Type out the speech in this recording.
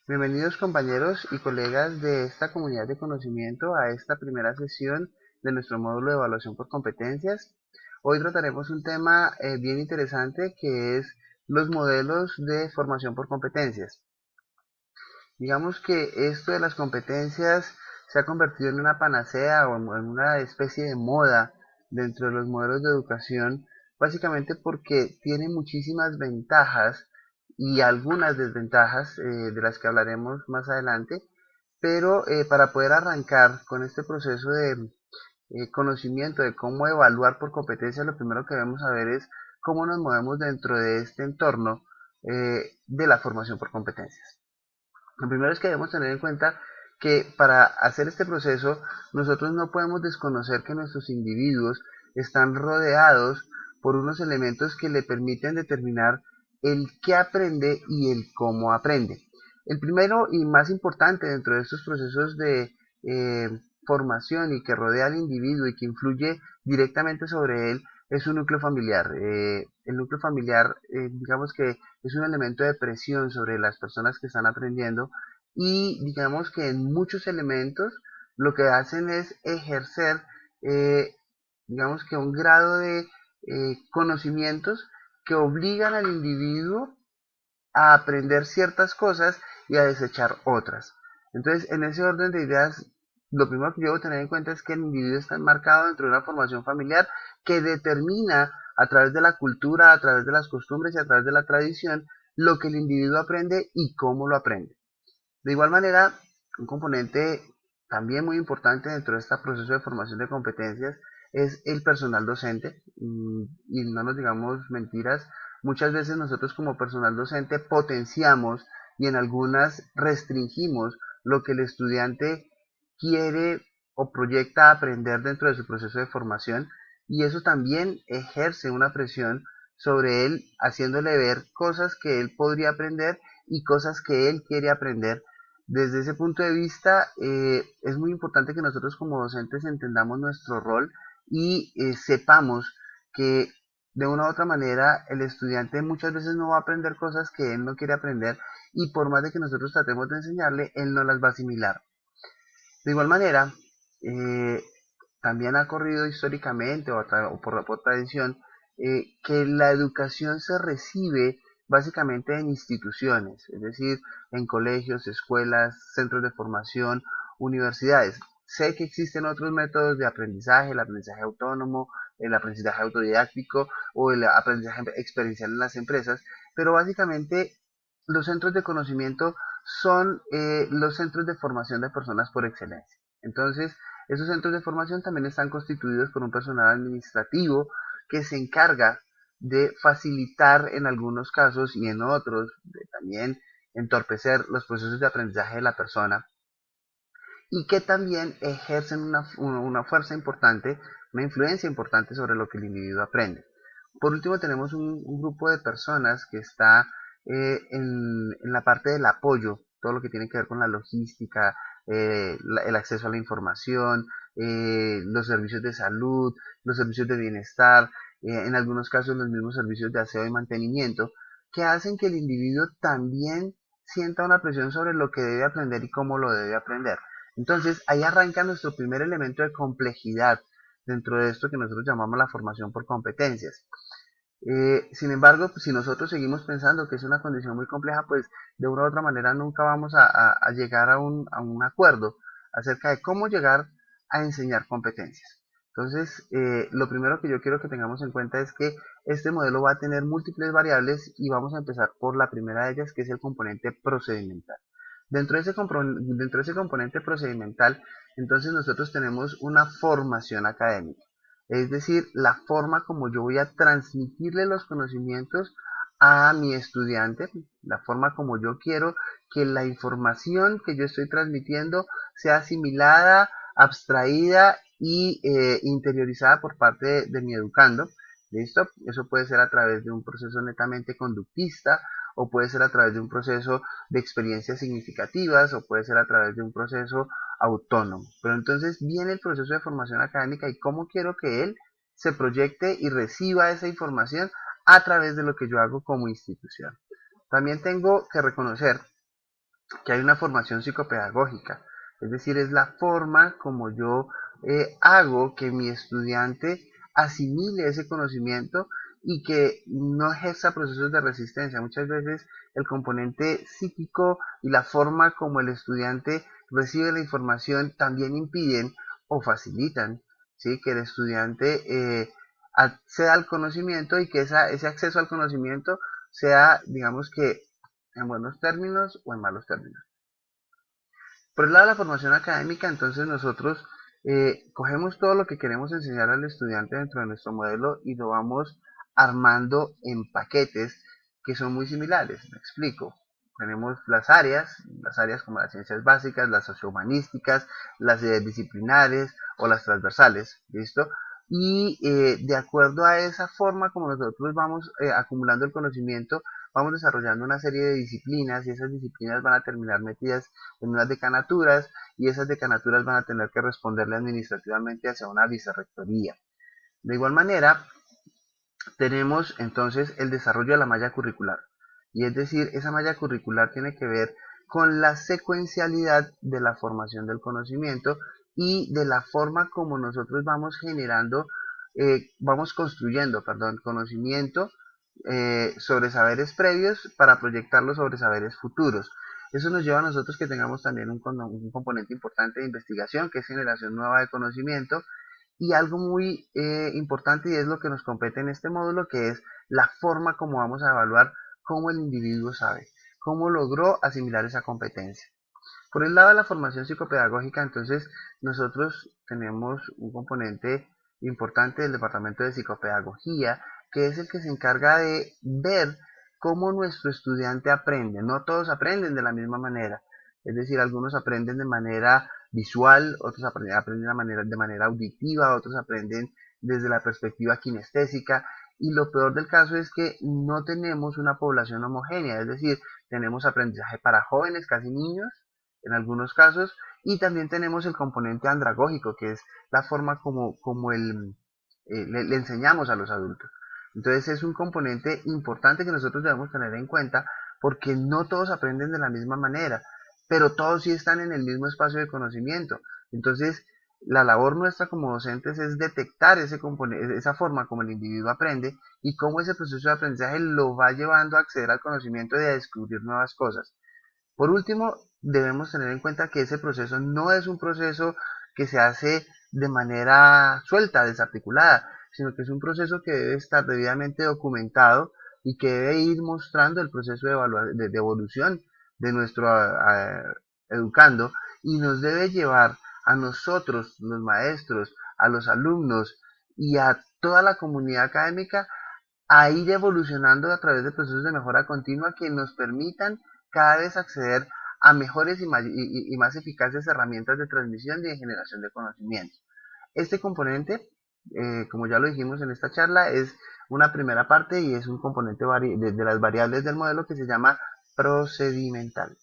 Bienvenidos compañeros y colegas de esta comunidad de conocimiento a esta primera sesión de nuestro módulo de evaluación por competencias. Hoy trataremos un tema bien interesante que es los modelos de formación por competencias. Digamos que esto de las competencias se ha convertido en una panacea o en una especie de moda dentro de los modelos de educación, básicamente porque tiene muchísimas ventajas y algunas desventajas de las que hablaremos más adelante, pero para poder arrancar con este proceso de conocimiento de cómo evaluar por competencia, lo primero que debemos saber es cómo nos movemos dentro de este entorno de la formación por competencias. Lo primero es que debemos tener en cuenta que para hacer este proceso nosotros no podemos desconocer que nuestros individuos están rodeados por unos elementos que le permiten determinar el qué aprende y el cómo aprende. El primero y más importante dentro de estos procesos de formación y que rodea al individuo y que influye directamente sobre él es un núcleo familiar. El núcleo familiar, digamos que es un elemento de presión sobre las personas que están aprendiendo y digamos que en muchos elementos lo que hacen es ejercer, eh, digamos que un grado de conocimientos que obligan al individuo a aprender ciertas cosas y a desechar otras. Entonces, en ese orden de ideas, lo primero que yo debo tener en cuenta es que el individuo está enmarcado dentro de una formación familiar que determina a través de la cultura, a través de las costumbres y a través de la tradición lo que el individuo aprende y cómo lo aprende. De igual manera, un componente también muy importante dentro de este proceso de formación de competencias es el personal docente. Y no nos digamos mentiras, muchas veces nosotros como personal docente potenciamos y en algunas restringimos lo que el estudiante quiere o proyecta aprender dentro de su proceso de formación y eso también ejerce una presión sobre él, haciéndole ver cosas que él podría aprender y cosas que él quiere aprender. Desde ese punto de vista, es muy importante que nosotros como docentes entendamos nuestro rol y sepamos que de una u otra manera el estudiante muchas veces no va a aprender cosas que él no quiere aprender y por más de que nosotros tratemos de enseñarle, él no las va a asimilar. De igual manera, eh, también ha corrido históricamente o por tradición que la educación se recibe básicamente en instituciones, es decir, en colegios, escuelas, centros de formación, universidades. Sé que existen otros métodos de aprendizaje, el aprendizaje autónomo, el aprendizaje autodidáctico o el aprendizaje experiencial en las empresas, pero básicamente los centros de conocimiento son los centros de formación de personas por excelencia. Entonces, esos centros de formación también están constituidos por un personal administrativo que se encarga de facilitar en algunos casos y en otros de también entorpecer los procesos de aprendizaje de la persona y que también ejercen una fuerza importante, una influencia importante sobre lo que el individuo aprende. Por último, tenemos un grupo de personas que está en la parte del apoyo, todo lo que tiene que ver con la logística, el acceso a la información, los servicios de salud, los servicios de bienestar, en algunos casos los mismos servicios de aseo y mantenimiento, que hacen que el individuo también sienta una presión sobre lo que debe aprender y cómo lo debe aprender. Entonces, ahí arranca nuestro primer elemento de complejidad dentro de esto que nosotros llamamos la formación por competencias. Sin embargo, pues, si nosotros seguimos pensando que es una condición muy compleja, pues de una u otra manera nunca vamos a llegar a un acuerdo acerca de cómo llegar a enseñar competencias. Entonces, lo primero que yo quiero que tengamos en cuenta es que este modelo va a tener múltiples variables y vamos a empezar por la primera de ellas, que es el componente procedimental. Dentro de ese componente procedimental, entonces nosotros tenemos una formación académica, es decir, la forma como yo voy a transmitirle los conocimientos a mi estudiante, la forma como yo quiero que la información que yo estoy transmitiendo sea asimilada, abstraída y interiorizada por parte de mi educando. ¿Listo? Eso puede ser a través de un proceso netamente conductista o puede ser a través de un proceso de experiencias significativas o puede ser a través de un proceso autónomo. Pero entonces viene el proceso de formación académica y cómo quiero que él se proyecte y reciba esa información a través de lo que yo hago como institución. También tengo que reconocer que hay una formación psicopedagógica, es decir, es la forma como yo hago que mi estudiante asimile ese conocimiento y que no ejerza procesos de resistencia. Muchas veces el componente psíquico y la forma como el estudiante recibe la información también impiden o facilitan, ¿sí?, que el estudiante acceda al conocimiento y que ese acceso al conocimiento sea, digamos que, en buenos términos o en malos términos. Por el lado de la formación académica, entonces nosotros cogemos todo lo que queremos enseñar al estudiante dentro de nuestro modelo y lo vamos armando en paquetes que son muy similares. Me explico. Tenemos las áreas como las ciencias básicas, las sociohumanísticas, las disciplinares o las transversales, ¿listo? Y de acuerdo a esa forma como nosotros vamos acumulando el conocimiento, vamos desarrollando una serie de disciplinas y esas disciplinas van a terminar metidas en unas decanaturas y esas decanaturas van a tener que responderle administrativamente hacia una vicerrectoría. De igual manera, tenemos entonces el desarrollo de la malla curricular. Y es decir, esa malla curricular tiene que ver con la secuencialidad de la formación del conocimiento y de la forma como nosotros vamos generando, vamos construyendo, perdón, conocimiento sobre saberes previos para proyectarlos sobre saberes futuros. Eso nos lleva a nosotros que tengamos también un componente importante de investigación, que es generación nueva de conocimiento, y algo muy importante y es lo que nos compete en este módulo, que es la forma como vamos a evaluar cómo el individuo sabe, cómo logró asimilar esa competencia. Por el lado de la formación psicopedagógica, entonces nosotros tenemos un componente importante del departamento de psicopedagogía, que es el que se encarga de ver cómo nuestro estudiante aprende. No todos aprenden de la misma manera, es decir, algunos aprenden de manera visual, otros aprenden de manera auditiva, otros aprenden desde la perspectiva kinestésica, y lo peor del caso es que no tenemos una población homogénea, es decir, tenemos aprendizaje para jóvenes, casi niños, en algunos casos, y también tenemos el componente andragógico, que es la forma como le enseñamos a los adultos. Entonces es un componente importante que nosotros debemos tener en cuenta porque no todos aprenden de la misma manera, pero todos sí están en el mismo espacio de conocimiento. Entonces, la labor nuestra como docentes es detectar esa forma como el individuo aprende y cómo ese proceso de aprendizaje lo va llevando a acceder al conocimiento y a descubrir nuevas cosas. Por último, debemos tener en cuenta que ese proceso no es un proceso que se hace de manera suelta, desarticulada, sino que es un proceso que debe estar debidamente documentado y que debe ir mostrando el proceso de evolución de nuestro educando y nos debe llevar a nosotros, los maestros, a los alumnos y a toda la comunidad académica a ir evolucionando a través de procesos de mejora continua que nos permitan cada vez acceder a mejores y más eficaces herramientas de transmisión y de generación de conocimiento. Este componente, como ya lo dijimos en esta charla, es una primera parte y es un componente de las variables del modelo que se llama procedimental.